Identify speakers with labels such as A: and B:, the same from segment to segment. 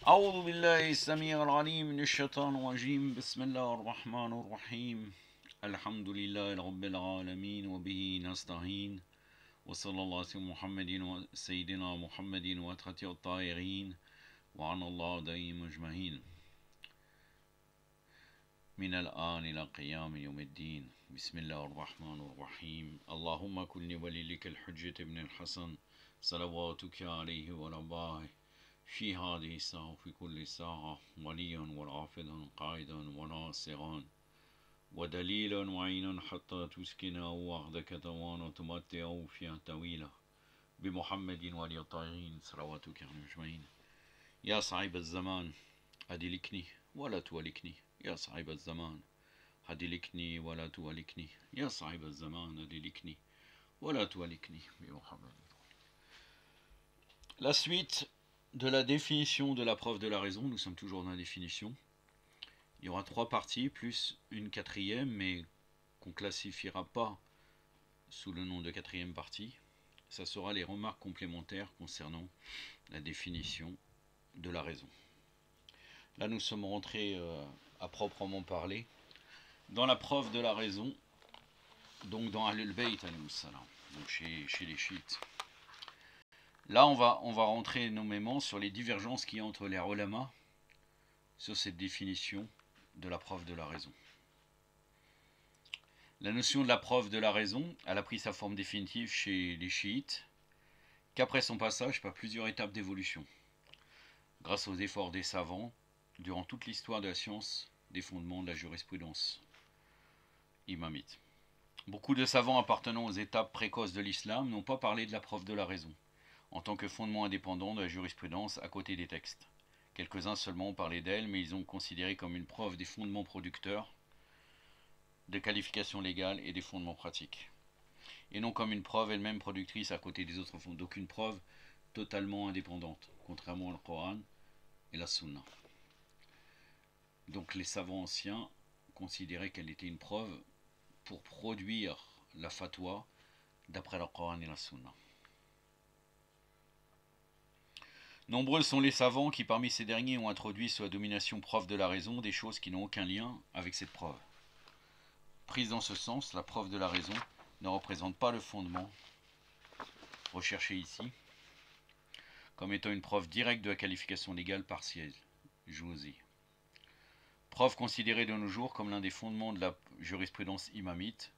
A: أعوذ بالله السميع العليم من الشيطان الرجيم بسم الله الرحمن الرحيم الحمد لله رب العالمين وبه نستعين وصلى الله على محمد وسيدنا محمد وأتقى الطاهرين وعن الله دائم أجمعين من الآن إلى قيام يوم الدين بسم الله الرحمن الرحيم اللهم كن وليك الحجة ابن الحسن صلواتك عليه ورباه في هذه الساعة وفي كل ساعة وليا ورافدا قائدا وناصرا ودليلا وعينا حتى تسكنه وحدك توان وتمتعه فيها طويلا بمحمد ولي الطاهرين صلواتك عليه أجمعين يا صاحب الزمان أدلكني ولا تولكني يا صاحب الزمان أدلكني ولا تولكني يا صاحب الزمان أدلكني ولا تولكني بمحمد. La suite de la définition de la preuve de la raison, nous sommes toujours dans la définition. Il y aura trois parties, plus une quatrième, mais qu'on ne classifiera pas sous le nom de quatrième partie. Ça sera les remarques complémentaires concernant la définition de la raison. Là, nous sommes rentrés à proprement parler dans la preuve de la raison, donc dans Ahlul Bayt, donc chez les chiites. Là, on va rentrer nommément sur les divergences qu'il y a entre les ulama sur cette définition de la preuve de la raison. La notion de la preuve de la raison, elle a pris sa forme définitive chez les chiites, qu'après son passage par plusieurs étapes d'évolution, grâce aux efforts des savants, durant toute l'histoire de la science des fondements de la jurisprudence imamite. Beaucoup de savants appartenant aux étapes précoces de l'islam n'ont pas parlé de la preuve de la raison en tant que fondement indépendant de la jurisprudence à côté des textes. Quelques-uns seulement ont parlé d'elle, mais ils ont considéré comme une preuve des fondements producteurs de qualification légale et des fondements pratiques, et non comme une preuve elle-même productrice à côté des autres fondements, donc une preuve totalement indépendante, contrairement au Coran et la Sunna. Donc les savants anciens considéraient qu'elle était une preuve pour produire la fatwa d'après le Coran et la Sunna. Nombreux sont les savants qui parmi ces derniers ont introduit sous la domination preuve de la raison des choses qui n'ont aucun lien avec cette preuve. Prise dans ce sens, la preuve de la raison ne représente pas le fondement recherché ici comme étant une preuve directe de la qualification légale partielle, jouzi. Preuve considérée de nos jours comme l'un des fondements de la jurisprudence imamite,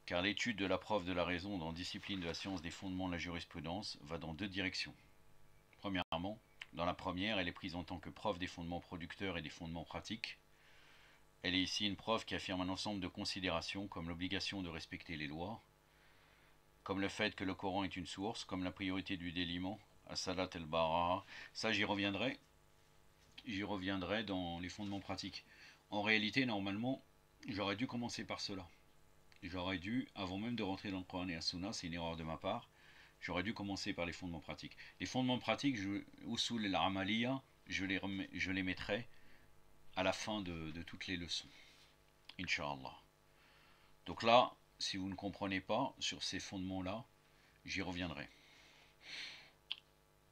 A: car l'étude de la preuve de la raison dans la discipline de la science des fondements de la jurisprudence va dans deux directions. Premièrement, dans la première, elle est prise en tant que preuve des fondements producteurs et des fondements pratiques. Elle est ici une preuve qui affirme un ensemble de considérations comme l'obligation de respecter les lois, comme le fait que le Coran est une source, comme la priorité du déliement, as-salat al-bara'a. Ça, j'y reviendrai dans les fondements pratiques. En réalité, normalement, j'aurais dû commencer par cela. J'aurais dû, avant même de rentrer dans le Coran et la Sunna, c'est une erreur de ma part, j'aurais dû commencer par les fondements pratiques. Les fondements pratiques, Usul al-Amaliya, je les mettrai à la fin de toutes les leçons. Inch'Allah. Donc là, si vous ne comprenez pas sur ces fondements-là, j'y reviendrai.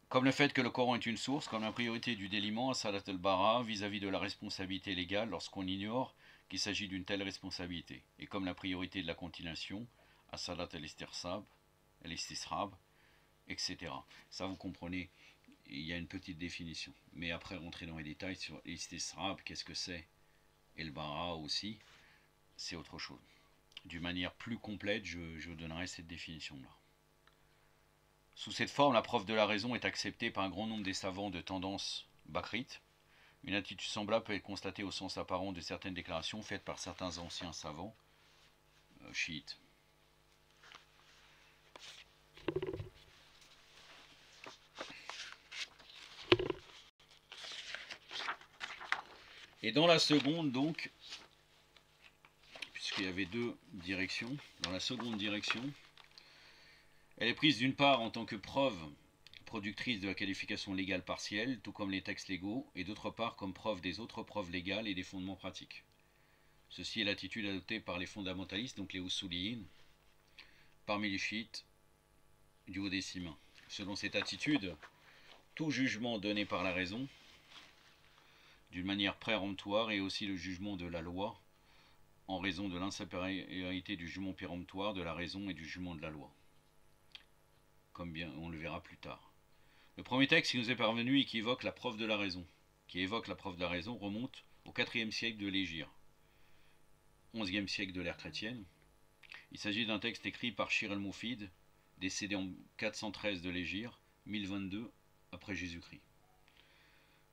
A: Comme le fait que le Coran est une source, comme la priorité du déliement, salat al-bara, vis-à-vis de la responsabilité légale lorsqu'on ignore qu'il s'agit d'une telle responsabilité, et comme la priorité de la continuation, à salat al-istirsab, etc. Ça, vous comprenez, il y a une petite définition. Mais après, rentrer dans les détails sur l'istisrab, qu'est-ce que c'est, et le bara aussi, c'est autre chose. D'une manière plus complète, je donnerai cette définition-là. Sous cette forme, la preuve de la raison est acceptée par un grand nombre des savants de tendance bakrite. Une attitude semblable peut être constatée au sens apparent de certaines déclarations faites par certains anciens savants chiites. Et dans la seconde, donc, puisqu'il y avait deux directions, dans la seconde direction, elle est prise d'une part en tant que preuve productrice de la qualification légale partielle, tout comme les textes légaux, et d'autre part comme preuve des autres preuves légales et des fondements pratiques. Ceci est l'attitude adoptée par les fondamentalistes, donc les usuliyin, parmi les chiites du haut des cimes. Selon cette attitude, tout jugement donné par la raison, d'une manière péremptoire, et aussi le jugement de la loi, en raison de l'insupériorité du jugement péremptoire de la raison et du jugement de la loi. Comme bien on le verra plus tard. Le premier texte qui nous est parvenu et qui évoque la preuve de la raison, remonte au 4e siècle de l'Hégire, 11e siècle de l'ère chrétienne. Il s'agit d'un texte écrit par Shir al-Mufid, décédé en 413 de l'Hégire, 1022 après Jésus-Christ.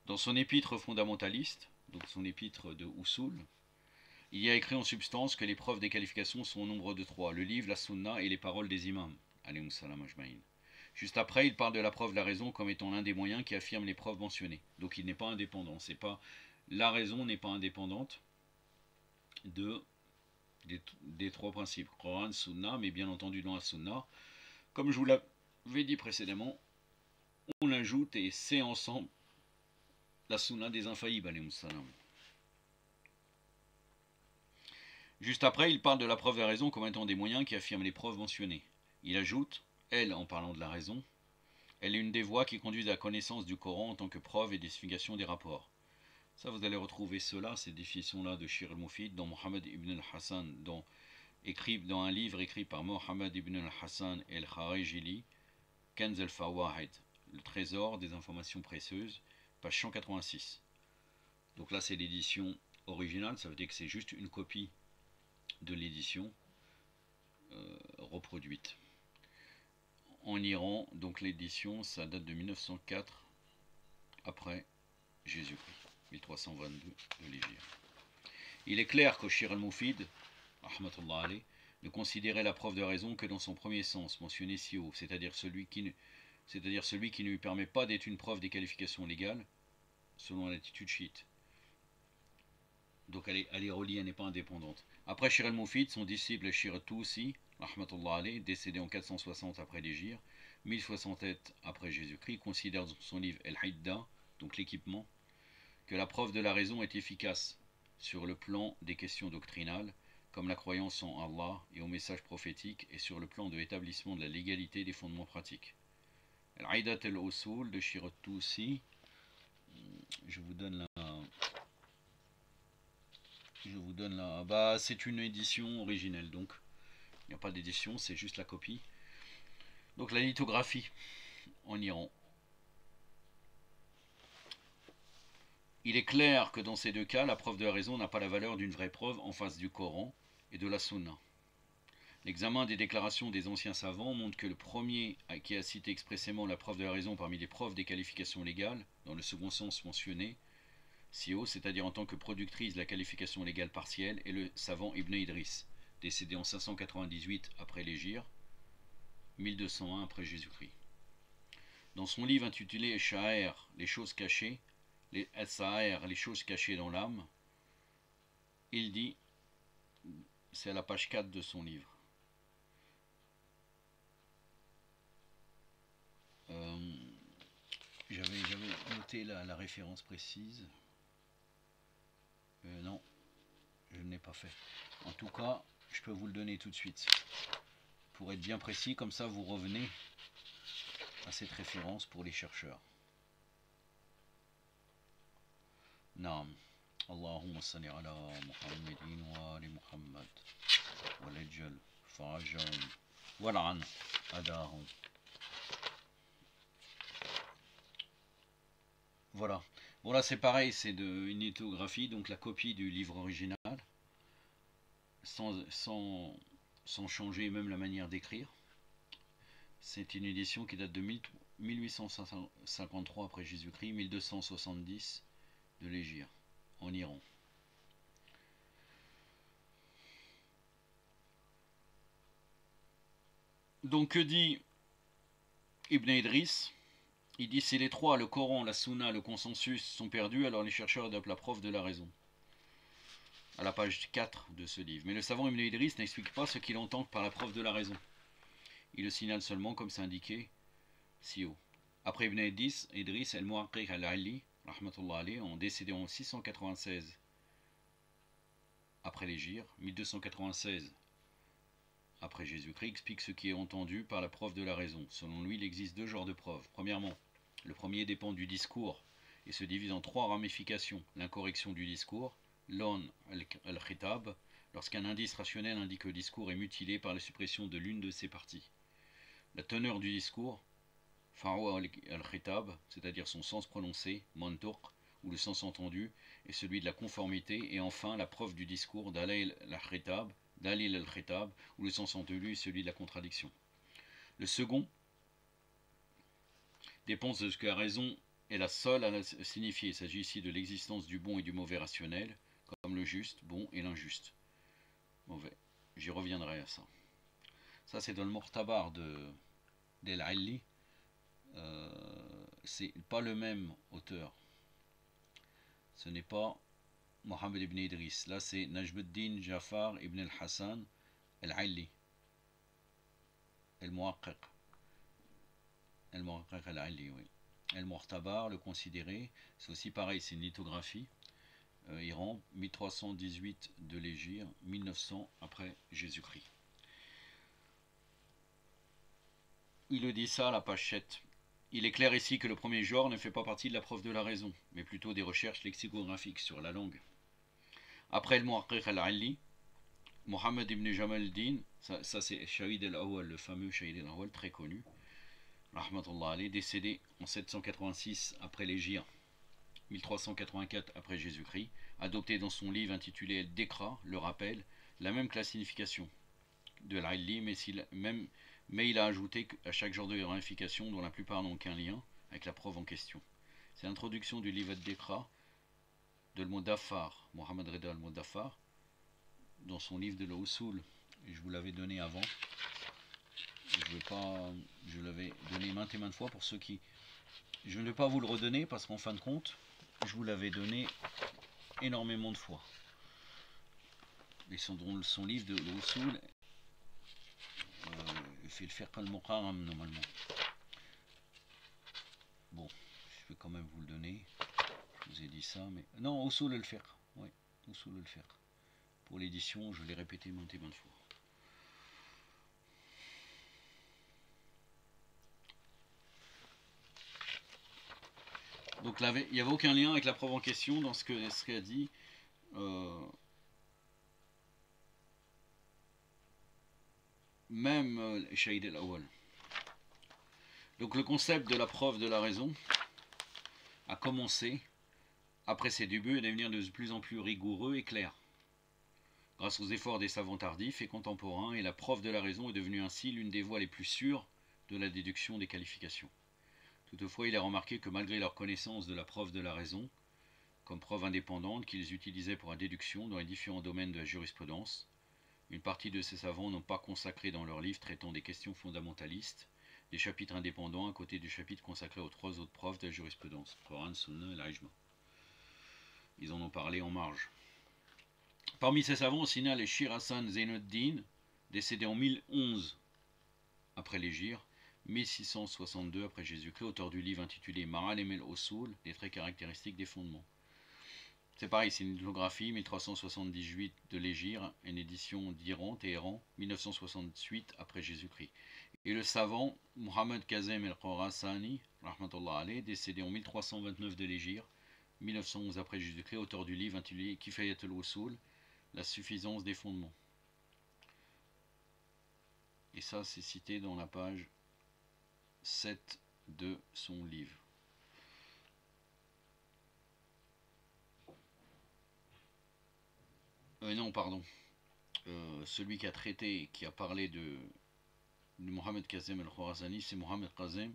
A: Dans son épître fondamentaliste, donc son épître de Usul, il y a écrit en substance que les preuves des qualifications sont au nombre de 3, le livre, la sunna et les paroles des imams. Alayhum salam ajma'in. Juste après, il parle de la preuve de la raison comme étant l'un des moyens qui affirme les preuves mentionnées. Donc il n'est pas indépendant. La raison n'est pas indépendante des 3 principes. Coran, sunna, mais bien entendu dans la sunna, comme je vous l'avais dit précédemment, on ajoute et c'est ensemble la sunna des infaillibles. Alayhum salam. Juste après, il parle de la preuve de la raison comme étant des moyens qui affirment les preuves mentionnées. Il ajoute, elle, en parlant de la raison, elle est une des voies qui conduisent à la connaissance du Coran en tant que preuve et définition des rapports. Ça, vous allez retrouver ces définitions-là de Shir al-Mufid dans Mohammed ibn al-Hassan, dans un livre écrit par Mohammed ibn al-Hassan el-Kharijili, Kanz al-Fawahid, le trésor des informations précieuses, page 186. Donc là, c'est l'édition originale, ça veut dire que c'est juste une copie de l'édition reproduite. En Iran, donc l'édition, ça date de 1904 après Jésus-Christ, 1322 de l'Hégire. Il est clair qu'au Shir al-Mufid, ne considérait la preuve de raison que dans son premier sens, mentionné si haut, c'est-à-dire celui qui ne lui permet pas d'être une preuve des qualifications légales, selon l'attitude chiite. Donc elle est reliée, elle n'est pas indépendante. Après Shir al-Mufid, son disciple Shir al-Tusi, décédé en 460 après l'Hégire, 1067 après Jésus-Christ, considère dans son livre El-Hidda, donc l'équipement, que la preuve de la raison est efficace sur le plan des questions doctrinales, comme la croyance en Allah et au message prophétique, et sur le plan de l'établissement de la légalité des fondements pratiques. El-Aidat el-Usul de Shir al-Tusi, je vous donne la... c'est une édition originelle, donc il n'y a pas d'édition, c'est juste la copie. Donc la lithographie en Iran. Il est clair que dans ces deux cas, la preuve de la raison n'a pas la valeur d'une vraie preuve en face du Coran et de la Sunna. L'examen des déclarations des anciens savants montre que le premier qui a cité expressément la preuve de la raison parmi les preuves des qualifications légales, dans le second sens mentionné, si haut, c'est-à-dire en tant que productrice de la qualification légale partielle, est le savant Ibn Idris, décédé en 598 après l'Hégire, 1201 après Jésus-Christ. Dans son livre intitulé Sha'air, les choses cachées, les choses cachées dans l'âme, il dit, c'est à la page 4 de son livre, j'avais noté la référence précise, non, je ne l'ai pas fait. En tout cas, je peux vous le donner tout de suite. Pour être bien précis, comme ça vous revenez à cette référence pour les chercheurs. Naam. Allahumma salli ala Muhammadin wa ali Muhammad wa lajjal farajahum wa la'an adahum. Voilà. Bon là c'est pareil, c'est une lithographie, donc la copie du livre original, sans changer même la manière d'écrire. C'est une édition qui date de 1853 après Jésus-Christ, 1270 de l'Hégire, en Iran. Donc que dit Ibn Idris? Il dit si les trois, le Coran, la Sunna, le consensus sont perdus, alors les chercheurs adoptent la preuve de la raison. À la page 4 de ce livre. Mais le savant Ibn Idris n'explique pas ce qu'il entend par la preuve de la raison. Il le signale seulement comme c'est indiqué si haut. Après Ibn Idris, El-Mu'aqqiq al-Ali, en décédé en 696 après l'Hégire, 1296 après Jésus-Christ, explique ce qui est entendu par la preuve de la raison. Selon lui, il existe deux genres de preuves. Premièrement, Le premier dépend du discours et se divise en 3 ramifications. L'incorrection du discours, l'on al-khitab, lorsqu'un indice rationnel indique que le discours est mutilé par la suppression de l'une de ses parties. La teneur du discours, fa'wa al-khitab, c'est-à-dire son sens prononcé, mantuq, ou le sens entendu, et celui de la conformité, et enfin la preuve du discours, dalil al-khitab, où le sens entendu est celui de la contradiction. Le second dépend de ce que la raison est la seule à signifier. Il s'agit ici de l'existence du bon et du mauvais rationnel, comme le juste, bon, et l'injuste, mauvais. J'y reviendrai à ça. Ça, c'est dans le Mortabar d'El-Ali. C'est pas le même auteur. Ce n'est pas Mohammed ibn Idris. Là, c'est Najmuddin Jafar ibn al-Hassan al-Ali. El-Muaqiq. El-Muaqiq al-Ali, oui. El-Mortabar, le considéré, c'est aussi pareil, c'est une lithographie. Iran, 1318 de l'Hégire, 1900 après Jésus-Christ. Il le dit ça à la page 7. Il est clair ici que le premier genre ne fait pas partie de la preuve de la raison, mais plutôt des recherches lexicographiques sur la langue. Après le Muaqiq al-Ali, Mohammed ibn Jamal al-Din, ça c'est Shahid al-Awwal, le fameux Shahid al-Awwal très connu, rahmatullah alayh, décédé en 786 après l'Hégire, 1384 après Jésus-Christ, adopté dans son livre intitulé El-Dekra, le rappel, la même classification de l'Ali, mais il a ajouté à chaque genre de ramification, dont la plupart n'ont aucun lien avec la preuve en question. C'est l'introduction du livre El-Dekra de Al-Mudaffar, Mohammed Reda Al-Mudaffar, dans son livre de l'Usul. Je vous l'avais donné avant. Je l'avais donné maintes et maintes fois pour ceux qui... Je ne vais pas vous le redonner parce qu'en fin de compte, je vous l'avais donné énormément de fois. Et son livre de l'Usul fait le faire pas le Muqarram normalement. Bon, je vais quand même vous le donner. Je vous ai dit ça, mais... Non, Usul al-Fiqh. Oui, Usul al-Fiqh. Pour l'édition, je l'ai répété maintes et maintes fois. Donc là, il n'y avait aucun lien avec la preuve en question dans ce qu'a dit même Shahid al-Awwal. Donc le concept de la preuve de la raison a commencé, après ses débuts, à devenir de plus en plus rigoureux et clair. Grâce aux efforts des savants tardifs et contemporains, et la preuve de la raison est devenue ainsi l'une des voies les plus sûres de la déduction des qualifications. Toutefois, il est remarqué que malgré leur connaissance de la preuve de la raison, comme preuve indépendante qu'ils utilisaient pour la déduction dans les différents domaines de la jurisprudence, une partie de ces savants n'ont pas consacré dans leurs livres traitant des questions fondamentalistes des chapitres indépendants à côté du chapitre consacré aux 3 autres preuves de la jurisprudence, Coran, Sunna et l'Ijma. Ils en ont parlé en marge. Parmi ces savants, on signale les Shir Hassan Zainuddin, décédé en 1011 après l'Hégire, 1662 après Jésus-Christ, auteur du livre intitulé Ma'alim el-Usul, les traits caractéristiques des fondements. C'est pareil, c'est une lithographie, 1378 de l'Hégire, une édition d'Iran, Téhéran, 1968 après Jésus-Christ. Et le savant Mohammed Kazem el-Khorasani, rahmatullah alayh, décédé en 1329 de l'Hégire, 1911 après Jésus-Christ, auteur du livre intitulé Kifayat al-Usul, la suffisance des fondements. Et ça, c'est cité dans la page 7 de son livre. Non, pardon. Celui qui a traité, qui a parlé de Mohammed Kazem el-Khorasani, c'est Mohammed Kazem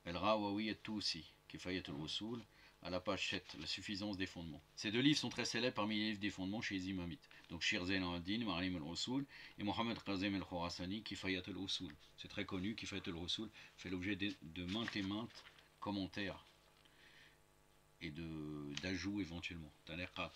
A: el-Rawawi al-Tousi, Kifayat al-Usul, à la page 7, la suffisance des fondements. Ces deux livres sont très célèbres parmi les livres des fondements chez les imamites. Donc Shir Zain al-Din, Ma'alim al-Usul, et Mohammed Kazem el-Khorasani, Kifayat al-Usul. C'est très connu, Kifayat al-Usul fait l'objet de maintes et maintes commentaires et d'ajouts éventuellement, ta'liqat.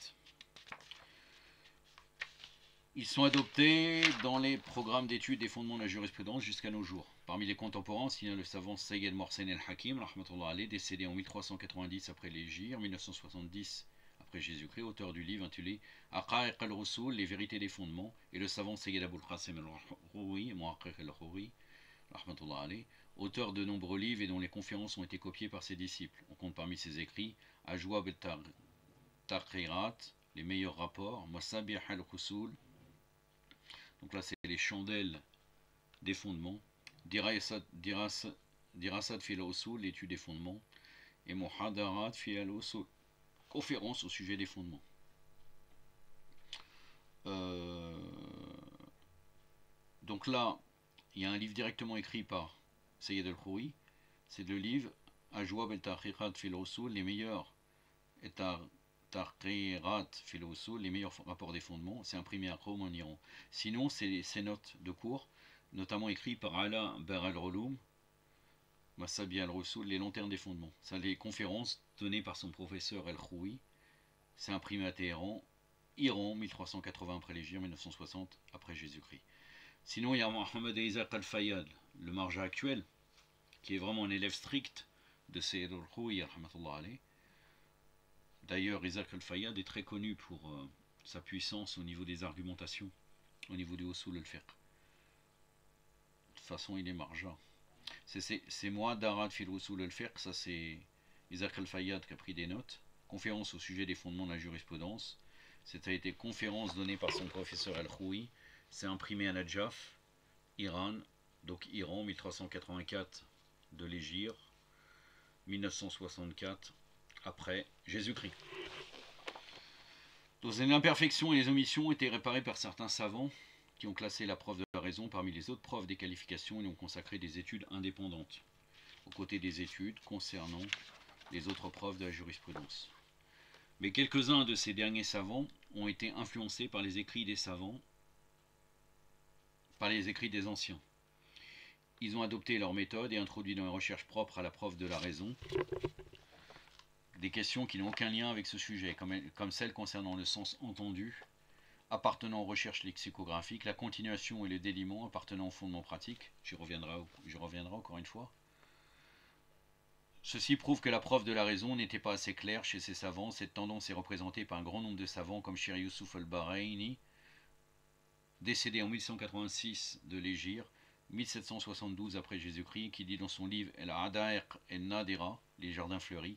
A: Ils sont adoptés dans les programmes d'études des fondements de la jurisprudence jusqu'à nos jours. Parmi les contemporains, il y a le savant Sayyid Mohsen el-Hakim, rahmatullah alayh, décédé en 1390 après l'Hégire, 1970 après Jésus-Christ, auteur du livre intitulé Aqa'iq al-Rusul, les vérités des fondements, et le savant Sayyid Abul Qasim al-Khouri, Muhaqiq al-Khouri, rahmatullah alayh, auteur de nombreux livres et dont les conférences ont été copiées par ses disciples. On compte parmi ses écrits Ajwab al-Tarqirat, les meilleurs rapports, Masabih al-Qusul, donc là c'est les chandelles des fondements, Dirasat fil usul, l'étude des fondements, et Muhadarat fil usul, conférence au sujet des fondements. Donc là, il y a un livre directement écrit par Sayyid al-Khouri, c'est le livre Ajwab al-Tarqirat fil usul, les meilleurs Tarqirat fil usul, les meilleurs rapports des fondements. C'est imprimé à Qom en Iran. Sinon, c'est ces notes de cours, notamment écrites par Ala Bar al-Ulum, Masabi al-Rusul, les lanternes des fondements. Ça, les conférences données par son professeur al-Khouri. C'est imprimé à Téhéran, Iran, 1380 après l'Hégire, 1960 après Jésus-Christ. Sinon, il y a Mohammed Isaac al-Fayyad, le marja actuel, qui est vraiment un élève strict de Sayyid al-Khouri, rahmatullah alayh. D'ailleurs, Isaac al-Fayyad est très connu pour sa puissance au niveau des argumentations, au niveau du usul al-fiqh. De toute façon, il est marja. C'est moi, Darat fil usul al-fiqh, ça c'est Isaac al-Fayyad qui a pris des notes. Conférence au sujet des fondements de la jurisprudence. Ça a été conférence donnée par son professeur al-Khoui. C'est imprimé à Najaf, Iran, donc Iran, 1384 de l'Hégire, 1964 après Jésus-Christ. Donc les imperfections et les omissions ont été réparées par certains savants qui ont classé la preuve de la raison parmi les autres preuves des qualifications et ont consacré des études indépendantes, aux côtés des études concernant les autres preuves de la jurisprudence. Mais quelques-uns de ces derniers savants ont été influencés par les écrits des savants, par les écrits des anciens. Ils ont adopté leur méthode et introduit dans les recherches propres à la preuve de la raison des questions qui n'ont aucun lien avec ce sujet, comme celles concernant le sens entendu, appartenant aux recherches lexicographiques, la continuation et le déliement appartenant au fondement pratique. J'y reviendrai encore une fois. Ceci prouve que la preuve de la raison n'était pas assez claire chez ces savants. Cette tendance est représentée par un grand nombre de savants comme Shir Yusuf al-Bahraini, décédé en 1186 de l'Hégire, 1772 après Jésus-Christ, qui dit dans son livre El-Ada'iq el-Nadira, les jardins fleuris,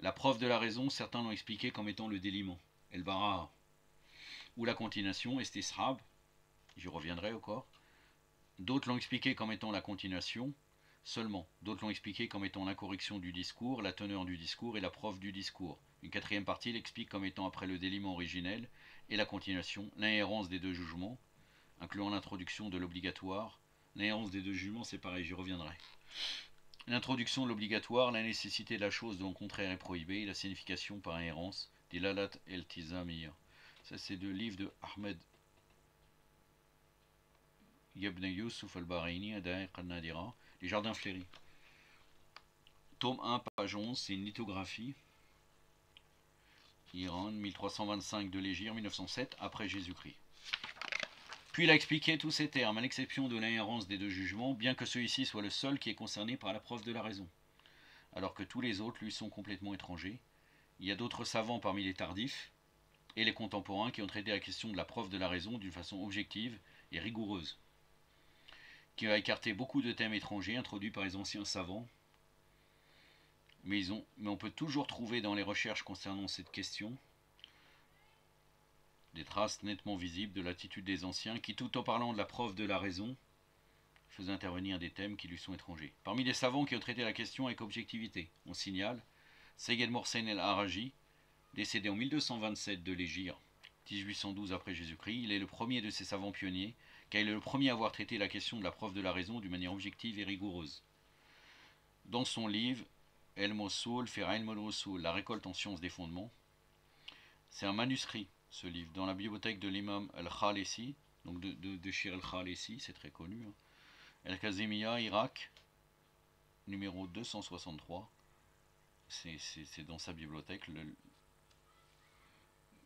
A: la preuve de la raison, certains l'ont expliqué comme étant le déliement, El-Bara'a, ou la continuation, Estisrab, j'y reviendrai encore. D'autres l'ont expliqué comme étant la continuation seulement. D'autres l'ont expliqué comme étant la correction du discours, la teneur du discours et la preuve du discours. Une quatrième partie l'explique comme étant après le déliement originel et la continuation, l'inhérence des deux jugements, incluant l'introduction de l'obligatoire. L'inhérence des deux jugements, c'est pareil, j'y reviendrai. L'introduction de l'obligatoire, la nécessité de la chose dont le contraire est prohibé, et la signification par inhérence, Dilalat el-Tizamiyya. Ça, c'est le livre de Ahmed Ibn Yusuf al-Bahraini, Ada'iq al-Nadira, les jardins fleuris. Tome 1, page 11, c'est une lithographie. Iran, 1325 de l'Hégire, 1907, après Jésus-Christ. Puis il a expliqué tous ces termes, à l'exception de l'inhérence des deux jugements, bien que celui-ci soit le seul qui est concerné par la preuve de la raison, alors que tous les autres lui sont complètement étrangers. Il y a d'autres savants parmi les tardifs et les contemporains qui ont traité la question de la preuve de la raison d'une façon objective et rigoureuse, qui a écarté beaucoup de thèmes étrangers introduits par les anciens savants, mais on peut toujours trouver dans les recherches concernant cette question des traces nettement visibles de l'attitude des anciens qui, tout en parlant de la preuve de la raison, faisaient intervenir des thèmes qui lui sont étrangers. Parmi les savants qui ont traité la question avec objectivité, on signale Sayyid Morsen el-Araji, décédé en 1227 de l'Hégire, 1812 après Jésus-Christ. Il est le premier de ces savants pionniers, car il est le premier à avoir traité la question de la preuve de la raison d'une manière objective et rigoureuse. Dans son livre El-Mosul fi Ilm al-Usul, la récolte en sciences des fondements, c'est un manuscrit, ce livre, dans la bibliothèque de l'imam al-Khalesi, donc de Shir al-Khalesi, c'est très connu, hein. El-Kazimiya, Irak, numéro 263, c'est dans sa bibliothèque,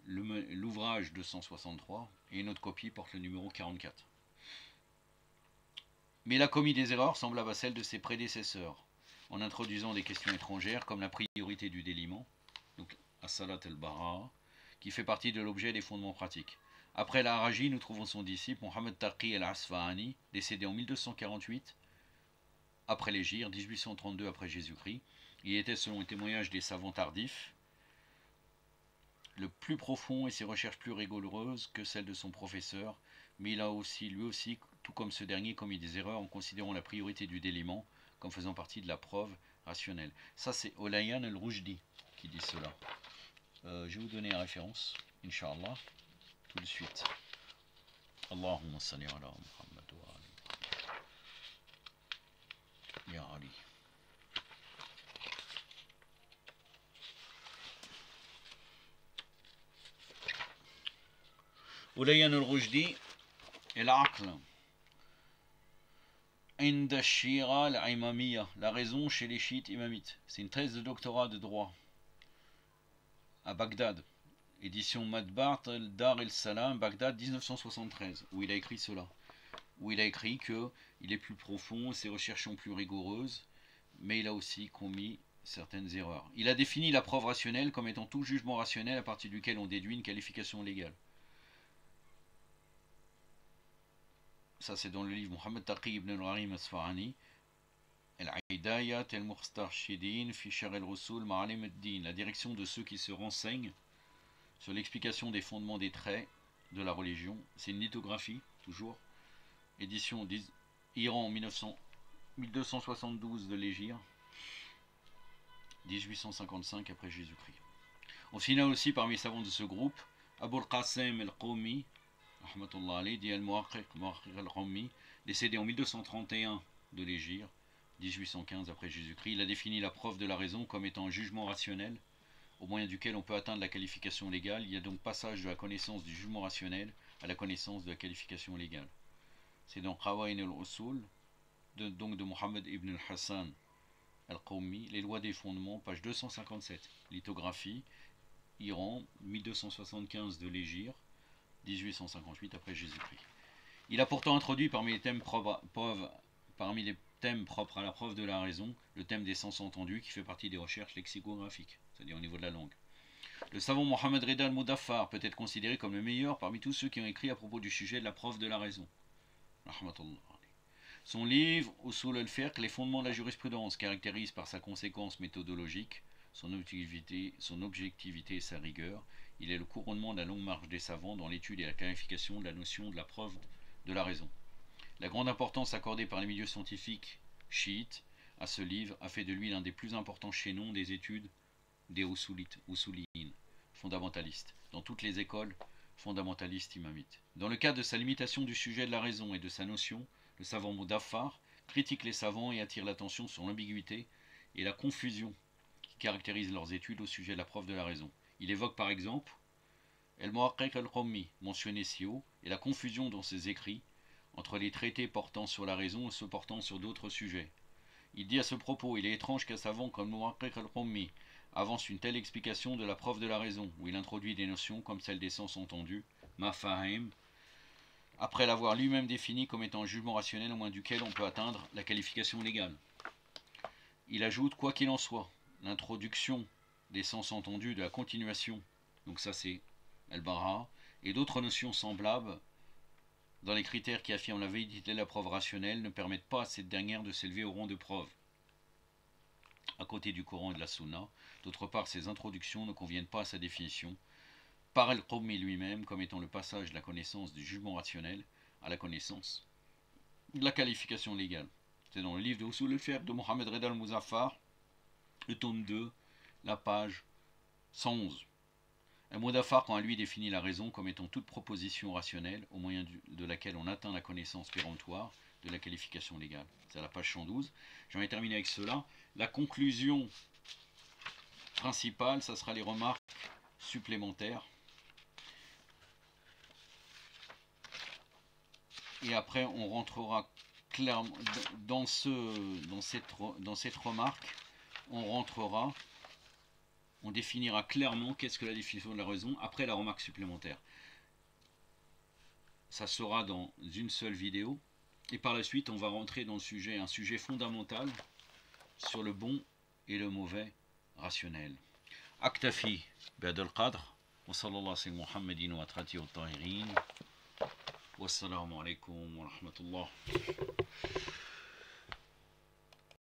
A: l'ouvrage 263, et une autre copie porte le numéro 44. Mais il a commis des erreurs semblables à celles de ses prédécesseurs, en introduisant des questions étrangères comme la priorité du déliement, donc as-salat al-Bara'a, qui fait partie de l'objet des fondements pratiques. Après l'Araji, nous trouvons son disciple Mohammed Taqi al-Asfahani, décédé en 1248, après l'Hégire, 1832 après Jésus-Christ. Il était, selon les témoignages des savants tardifs, le plus profond et ses recherches plus rigoureuses que celles de son professeur, mais il a aussi, lui aussi, tout comme ce dernier, commis des erreurs en considérant la priorité du déliement comme faisant partie de la preuve rationnelle. Ça, c'est Olayan al-Rujdi qui dit cela. Je vais vous donner la référence, Inch'Allah, tout de suite. Allahumma salli ala Muhammad wa ali. Ya Ali. Olayan al-Rujdi, el-Aql. Inda Shira al-Imamiyya, la raison chez les chiites imamites. C'est une thèse de doctorat de droit à Bagdad. Édition Matba'at Dar el-Salam, Bagdad 1973, où il a écrit cela. Où il a écrit qu'il est plus profond, ses recherches sont plus rigoureuses, mais il a aussi commis certaines erreurs. Il a défini la preuve rationnelle comme étant tout jugement rationnel à partir duquel on déduit une qualification légale. Ça, c'est dans le livre Mohammed Taqi ibn al-Gharim Asfarani, Al-Aidayat al-Mukhtarshidin fi Shar al-Rusul Ma'alim ad-Din, la direction de ceux qui se renseignent sur l'explication des fondements des traits de la religion. C'est une lithographie, toujours. Édition Iran 1272 de l'Hégire, 1855 après Jésus-Christ. On signale aussi parmi les savants de ce groupe Abul Qasim al-Qawmi, dit al-Muhaqqiq al-Qawmi, décédé en 1231 de l'Hégire, 1815 après Jésus-Christ. Il a défini la preuve de la raison comme étant un jugement rationnel au moyen duquel on peut atteindre la qualification légale. Il y a donc passage de la connaissance du jugement rationnel à la connaissance de la qualification légale. C'est dans Qawain al-Usul, donc de Mohammed ibn al-Hassan al-Qawmi, les lois des fondements, page 257, lithographie, Iran, 1275 de l'Hégire, 1858 après Jésus-Christ. Il a pourtant introduit parmi les thèmes propres à la preuve de la raison, le thème des sens entendus qui fait partie des recherches lexicographiques, c'est-à-dire au niveau de la langue. Le savant Mohammed Reda al-Mudaffar peut être considéré comme le meilleur parmi tous ceux qui ont écrit à propos du sujet de la preuve de la raison. Son livre Usul al-Fiqh, les fondements de la jurisprudence, caractérise par sa conséquence méthodologique, son objectivité et sa rigueur. Il est le couronnement de la longue marche des savants dans l'étude et la clarification de la notion de la preuve de la raison. La grande importance accordée par les milieux scientifiques chiites à ce livre a fait de lui l'un des plus importants chaînons des études des usuliyin, fondamentalistes, dans toutes les écoles fondamentalistes imamites. Dans le cadre de sa limitation du sujet de la raison et de sa notion, le savant Mudaffar critique les savants et attire l'attention sur l'ambiguïté et la confusion qui caractérisent leurs études au sujet de la preuve de la raison. Il évoque par exemple El-Muhaqqiq al-Qawmi, mentionné si haut, et la confusion dans ses écrits entre les traités portant sur la raison et ceux portant sur d'autres sujets. Il dit à ce propos, il est étrange qu'un savant comme Muhaqqiq al-Qawmi avance une telle explication de la preuve de la raison, où il introduit des notions comme celle des sens entendus, mafahim, après l'avoir lui-même défini comme étant un jugement rationnel au moins duquel on peut atteindre la qualification légale. Il ajoute, quoi qu'il en soit, l'introduction des sens entendus de la continuation, donc ça c'est al-Bara, et d'autres notions semblables dans les critères qui affirment la validité de la preuve rationnelle ne permettent pas à cette dernière de s'élever au rang de preuve à côté du Coran et de la Sunna. D'autre part, ces introductions ne conviennent pas à sa définition par al-Qawmi lui-même comme étant le passage de la connaissance du jugement rationnel à la connaissance de la qualification légale. C'est dans le livre de Usul al-Fiqh de Mohammed Reda al-Muzaffar, le tome 2, la page 111. Al-Mudaffar, quant à lui, définit la raison comme étant toute proposition rationnelle au moyen de laquelle on atteint la connaissance péremptoire de la qualification légale. C'est à la page 112. J'en ai terminé avec cela. La conclusion principale, ça sera les remarques supplémentaires. Et après, on rentrera clairement dans cette remarque, on définira clairement qu'est-ce que la définition de la raison après la remarque supplémentaire. Ça sera dans une seule vidéo. Et par la suite, on va rentrer dans le sujet, un sujet fondamental sur le bon et le mauvais rationnel. Aktafi ba'd al-qadr wa sallallahu ala Muhammadin wa atrati wa tahirin. Wassalamu alaikum wa rahmatullah.